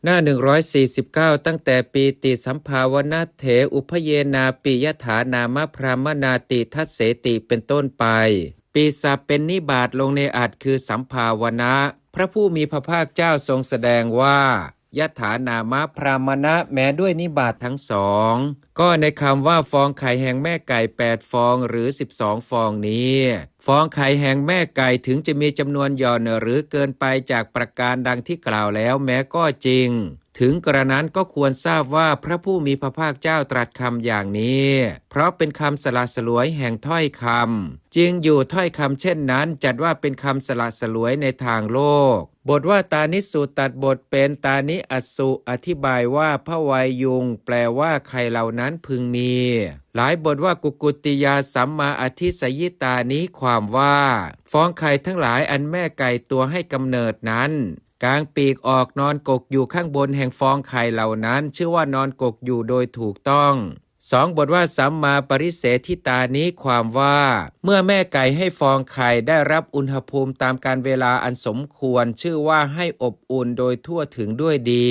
หน้า149ตั้งแต่ปีติสัมภาวนาเถอุพเยนาปิยถานามพรามนาติทัสเสติเป็นต้นไปปีศัพท์เป็นนิบาตลงในอัตถ์คือสัมภาวนะพระผู้มีพระภาคเจ้าทรงแสดงว่ายถานามพรามณะแม้ด้วยนิบาตทั้งสองก็ในคำว่าฟองไข่แห่งแม่ไก่8ฟองหรือ12ฟองนี้ฟองไข่แห่งแม่ไก่ถึงจะมีจำนวนหย่อนหรือเกินไปจากประการดังที่กล่าวแล้วแม้ก็จริงถึงกระนั้นก็ควรทราบว่าพระผู้มีพระภาคเจ้าตรัสคำอย่างนี้เพราะเป็นคำสละสลวยแห่งถ้อยคำจริงอยู่ถ้อยคำเช่นนั้นจัดว่าเป็นคำสละสลวยในทางโลกบทว่าตานิสุตัดบทเป็นตานิอสุอธิบายว่าพระวัยยุงแปลว่าไข่เหล่านั้นพึงมีหลายบทว่ากุกุติยาสัมมาอธิสยิตานี้ความว่าฟองไข่ทั้งหลายอันแม่ไก่ตัวให้กำเนิดนั้นกางปีกออกนอนกกอยู่ข้างบนแห่งฟองไข่เหล่านั้นชื่อว่านอนกกอยู่โดยถูกต้องบทว่าสัมมาปริเสธิตานี้ความว่าเมื่อแม่ไก่ให้ฟองไข่ได้รับอุณหภูมิตามการเวลาอันสมควรชื่อว่าให้อบอุ่นโดยทั่วถึงด้วยดี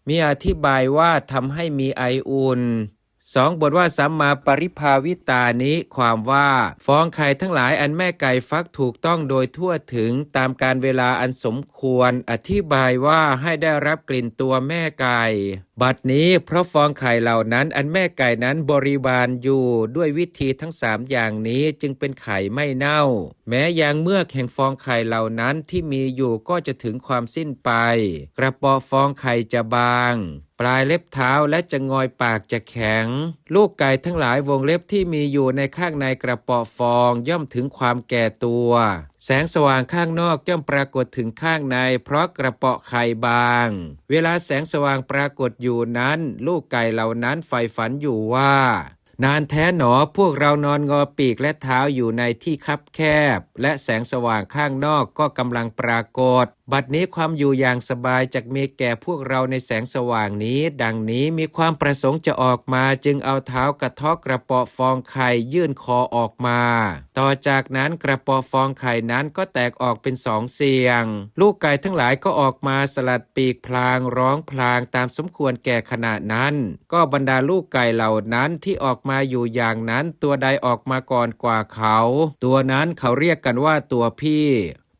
มีอธิบายว่าทำให้มีไออุ่นบทว่าสัมมาปริภาวิตานี้ความว่าฟองไข่ทั้งหลายอันแม่ไก่ฟักถูกต้องโดยทั่วถึงตามการเวลาอันสมควรอธิบายว่าให้ได้รับกลิ่นตัวแม่ไก่บัดนี้เพราะฟองไข่เหล่านั้นอันแม่ไก่นั้นบริบาลอยู่ด้วยวิธีทั้ง3อย่างนี้จึงเป็นไข่ไม่เน่าแม้ยางเมือกแห่งฟองไข่เหล่านั้นที่มีอยู่ก็จะถึงความสิ้นไปกระป๋อฟองไข่จะบางปลายเล็บเท้าและจะงอยปากจะแข็งลูกไก่ทั้งหลายวงเล็บที่มีอยู่ในข้างในกระป๋อฟองย่อมถึงความแก่ตัวแสงสว่างข้างนอกย่อมปรากฏถึงข้างในเพราะกระเปาะไข่บางเวลาแสงสว่างปรากฏอยู่นั้นลูกไก่เหล่านั้นใฝ่ฝันอยู่ว่านานแท้หนอพวกเรานอนงอปีกและเท้าอยู่ในที่คับแคบและแสงสว่างข้างนอกก็กำลังปรากฏบัดนี้ความอยู่อย่างสบายจักมีแก่พวกเราในแสงสว่างนี้ดังนี้มีความประสงค์จะออกมาจึงเอาเท้ากระเทาะกระเปาะฟองไข่ยื่นคอออกมาต่อจากนั้นกระเปาะฟองไข่นั้นก็แตกออกเป็น2เสียงลูกไก่ทั้งหลายก็ออกมาสลัดปีกพลางร้องพลางตามสมควรแก่ขณะนั้นก็บรรดาลูกไก่เหล่านั้นที่ออกมาอยู่อย่างนั้นตัวใดออกมาก่อนกว่าเขาตัวนั้นเขาเรียกกันว่าตัวพี่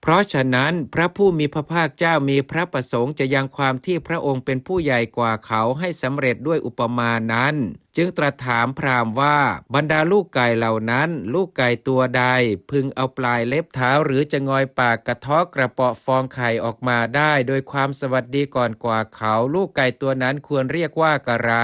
เพราะฉะนั้นพระผู้มีพระภาคเจ้ามีพระประสงค์จะยังความที่พระองค์เป็นผู้ใหญ่กว่าเขาให้สำเร็จด้วยอุปมานั้นจึงตรัสถามพราหมณ์ว่าบรรดาลูกไก่เหล่านั้นลูกไก่ตัวใดพึงเอาปลายเล็บเท้าหรือจะงอยปากกระเทาะกระเปาะฟองไข่ออกมาได้โดยความสวัสดีก่อนกว่าเขาลูกไก่ตัวนั้นควรเรียกว่ากระไร